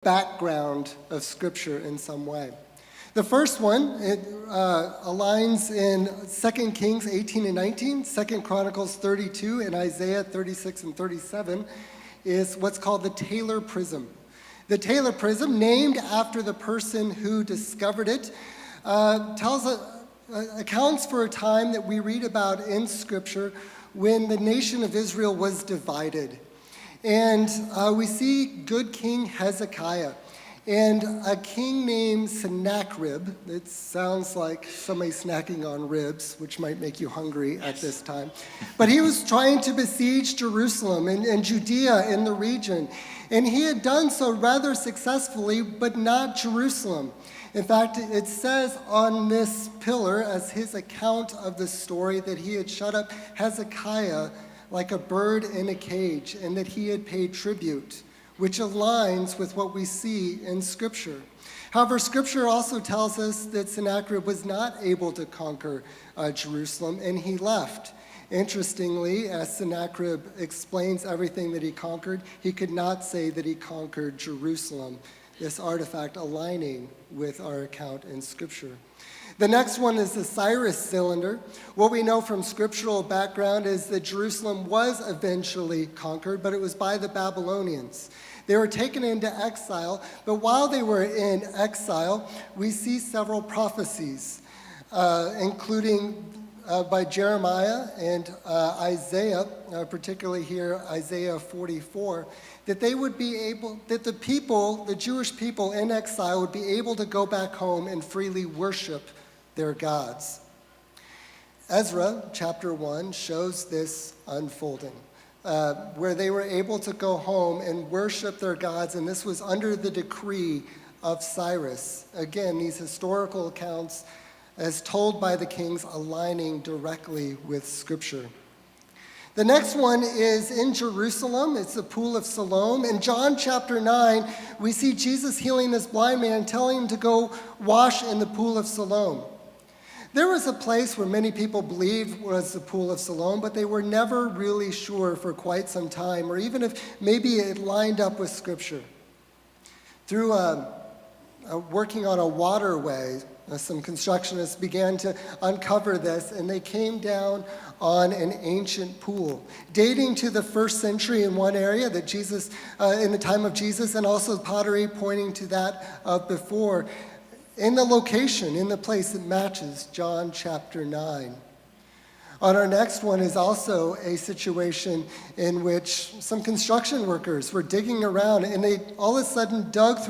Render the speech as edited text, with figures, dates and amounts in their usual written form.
background of Scripture in some way. The first one, it aligns in 2 Kings 18 and 19, 2 Chronicles 32, and Isaiah 36 and 37, is what's called the Taylor Prism. The Taylor Prism, named after the person who discovered it, accounts for a time that we read about in Scripture when the nation of Israel was divided. And we see good King Hezekiah and a king named Sennacherib. It sounds like somebody snacking on ribs, which might make you hungry at this time. But he was trying to besiege Jerusalem and Judea in the region. And he had done so rather successfully, but not Jerusalem. In fact, it says on this pillar, as his account of the story, that he had shut up Hezekiah like a bird in a cage, and that he had paid tribute, which aligns with what we see in Scripture. However, Scripture also tells us that Sennacherib was not able to conquer Jerusalem, and he left. Interestingly, as Sennacherib explains everything that he conquered, he could not say that he conquered Jerusalem, this artifact aligning with our account in Scripture. The next one is the Cyrus cylinder. What we know from scriptural background is that Jerusalem was eventually conquered, but it was by the Babylonians. They were taken into exile, but while they were in exile, we see several prophecies, including by Jeremiah and Isaiah, particularly here Isaiah 44, that they would be able, that the Jewish people in exile would be able to go back home and freely worship their gods. Ezra chapter 1 shows this unfolding, where they were able to go home and worship their gods, and this was under the decree of Cyrus. Again, these historical accounts, as told by the kings, aligning directly with Scripture. The next one is in Jerusalem. It's the Pool of Siloam. In John chapter 9, we see Jesus healing this blind man, telling him to go wash in the Pool of Siloam. There was a place where many people believed was the Pool of Siloam, but they were never really sure for quite some time, or even if maybe it lined up with Scripture. Through working on a waterway, some constructionists began to uncover this, and they came down on an ancient pool, dating to the 1st century in one area, that Jesus, in the time of Jesus, and also pottery pointing to that of before, in the location, in the place that matches John chapter 9. On our next one is also a situation in which some construction workers were digging around, and they all of a sudden dug through